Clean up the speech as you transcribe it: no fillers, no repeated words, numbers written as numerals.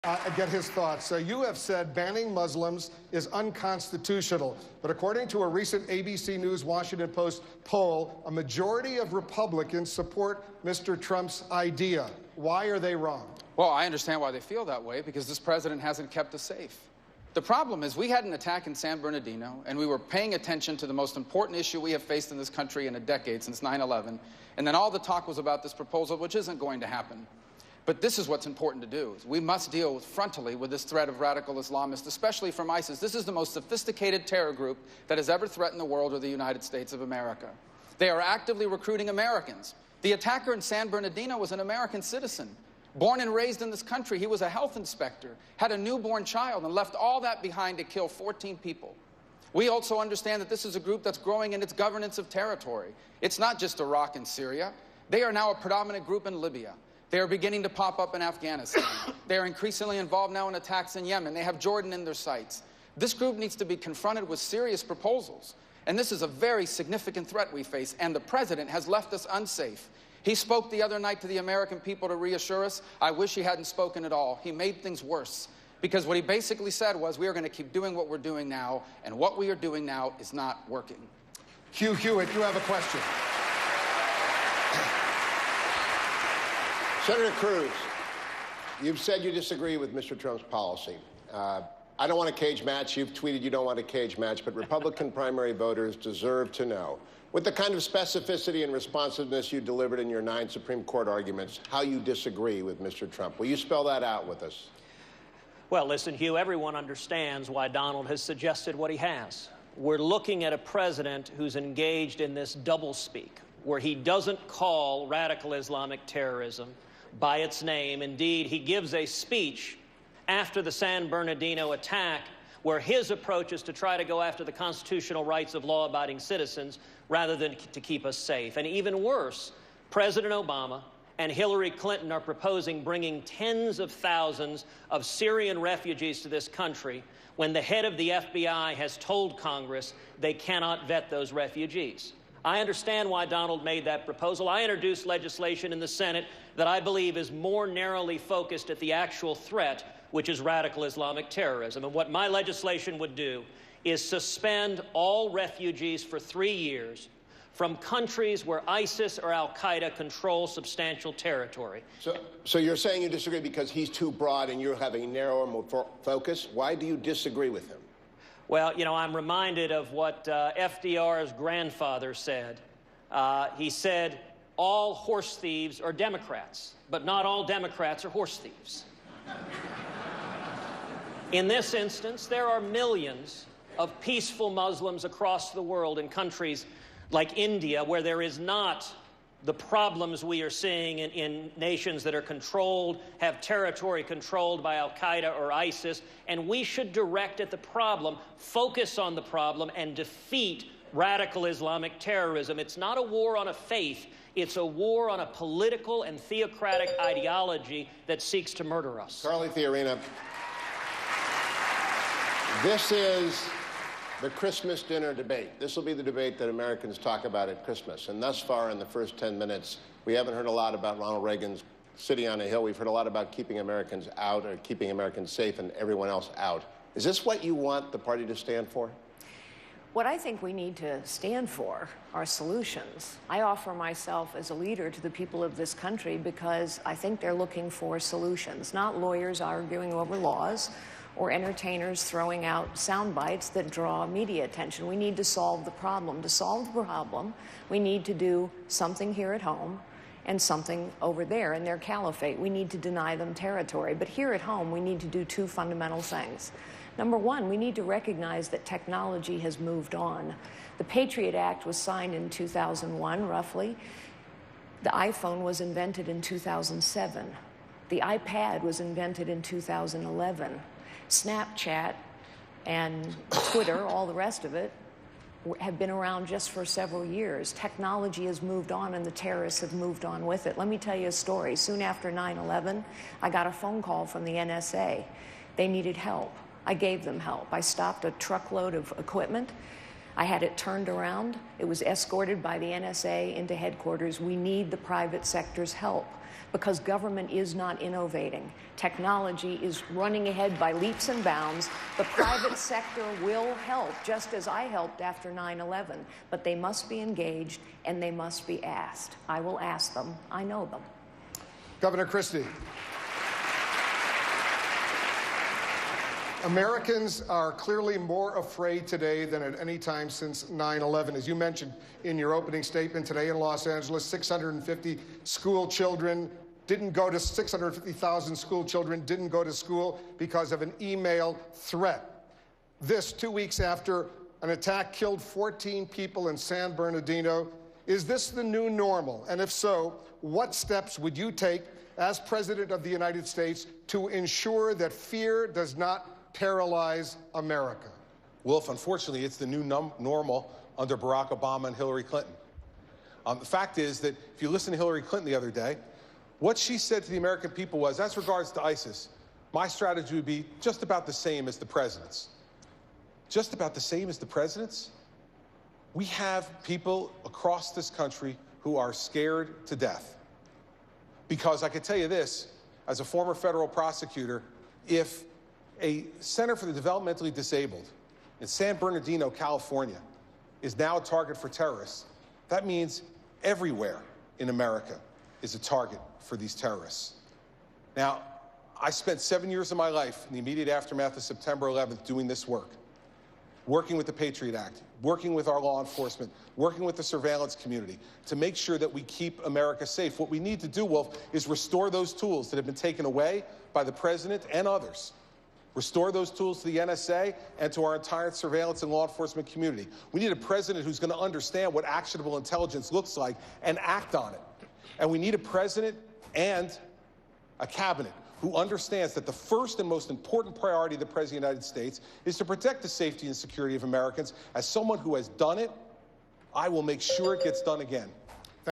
Get his thoughts. You have said banning Muslims is unconstitutional, but according to a recent ABC News Washington Post poll, a majority of Republicans support Mr. Trump's idea. Why are they wrong? Well, I understand why they feel that way, because this president hasn't kept us safe. The problem is we had an attack in San Bernardino, and we were paying attention to the most important issue we have faced in this country in a decade, since 9/11, and then all the talk was about this proposal, which isn't going to happen. But this is what's important to do. We must deal frontally with this threat of radical Islamists, especially from ISIS. This is the most sophisticated terror group that has ever threatened the world or the United States of America. They are actively recruiting Americans. The attacker in San Bernardino was an American citizen, born and raised in this country. He was a health inspector, had a newborn child, and left all that behind to kill 14 people. We also understand that this is a group that's growing in its governance of territory. It's not just Iraq and Syria. They are now a predominant group in Libya. They are beginning to pop up in Afghanistan. They are increasingly involved now in attacks in Yemen. They have Jordan in their sights. This group needs to be confronted with serious proposals. And this is a very significant threat we face, and the president has left us unsafe. He spoke the other night to the American people to reassure us. I wish he hadn't spoken at all. He made things worse, because what he basically said was, we are going to keep doing what we're doing now, and what we are doing now is not working. Hugh Hewitt, you have a question. Senator Cruz, you've said you disagree with Mr. Trump's policy. I don't want a cage match. You've tweeted you don't want a cage match, but Republican primary voters deserve to know, with the kind of specificity and responsiveness you delivered in your 9 Supreme Court arguments, how you disagree with Mr. Trump. Will you spell that out with us? Well, listen, Hugh, everyone understands why Donald has suggested what he has. We're looking at a president who's engaged in this doublespeak, where he doesn't call radical Islamic terrorism by its name. Indeed, he gives a speech after the San Bernardino attack where his approach is to try to go after the constitutional rights of law-abiding citizens rather than to keep us safe. And even worse, President Obama and Hillary Clinton are proposing bringing tens of thousands of Syrian refugees to this country when the head of the FBI has told Congress they cannot vet those refugees. I understand why Donald made that proposal. I introduced legislation in the Senate that I believe is more narrowly focused at the actual threat, which is radical Islamic terrorism. And what my legislation would do is suspend all refugees for 3 years from countries where ISIS or al-Qaeda control substantial territory. So you're saying you disagree because he's too broad and you're having a narrower focus? Why do you disagree with him? Well, you know, I'm reminded of what FDR's grandfather said. He said, all horse thieves are Democrats, but not all Democrats are horse thieves. In this instance, there are millions of peaceful Muslims across the world in countries like India, where there is not the problems we are seeing in nations that are controlled, have territory controlled by al-Qaeda or ISIS, and we should direct at the problem, focus on the problem, and defeat radical Islamic terrorism. It's not a war on a faith, it's a war on a political and theocratic ideology that seeks to murder us. Carly Fiorina, this is the Christmas dinner debate. This will be the debate that Americans talk about at Christmas. And thus far, in the first 10 minutes, we haven't heard a lot about Ronald Reagan's city on a hill. We've heard a lot about keeping Americans out or keeping Americans safe and everyone else out. Is this what you want the party to stand for? What I think we need to stand for are solutions. I offer myself as a leader to the people of this country because I think they're looking for solutions, not lawyers arguing over laws or entertainers throwing out sound bites that draw media attention. We need to solve the problem. To solve the problem, we need to do something here at home and something over there in their caliphate. We need to deny them territory. But here at home, we need to do 2 fundamental things. Number one, we need to recognize that technology has moved on. The Patriot Act was signed in 2001, roughly. The iPhone was invented in 2007. The iPad was invented in 2011. Snapchat and Twitter, all the rest of it, have been around just for several years. Technology has moved on and the terrorists have moved on with it. Let me tell you a story. Soon after 9/11, I got a phone call from the NSA. They needed help. I gave them help. I stopped a truckload of equipment. I had it turned around. It was escorted by the NSA into headquarters. We need the private sector's help. because government is not innovating. Technology is running ahead by leaps and bounds. The private sector will help, just as I helped after 9/11, but they must be engaged and they must be asked. I will ask them. I know them. Governor Christie. Americans are clearly more afraid today than at any time since 9/11. As you mentioned in your opening statement today in Los Angeles, 650 school children didn't go to 650,000 school children didn't go to school because of an email threat. This 2 weeks after an attack killed 14 people in San Bernardino. Is this the new normal? And if so, what steps would you take as President of the United States to ensure that fear does not paralyze America? Wolf, unfortunately, it's the new normal under Barack Obama and Hillary Clinton. The fact is that if you listen to Hillary Clinton the other day, what she said to the American people was, as regards to ISIS, my strategy would be just about the same as the president's. Just about the same as the president's? We have people across this country who are scared to death. Because I can tell you this, as a former federal prosecutor, if a Center for the Developmentally Disabled in San Bernardino, California, is now a target for terrorists, that means everywhere in America is a target for these terrorists. Now, I spent 7 years of my life in the immediate aftermath of September 11th doing this work, working with the Patriot Act, working with our law enforcement, working with the surveillance community to make sure that we keep America safe. What we need to do, Wolf, is restore those tools that have been taken away by the president and others. Restore those tools to the NSA and to our entire surveillance and law enforcement community. We need a president who's going to understand what actionable intelligence looks like and act on it. And we need a president and a cabinet who understands that the first and most important priority of the President of the United States is to protect the safety and security of Americans. As someone who has done it, I will make sure it gets done again.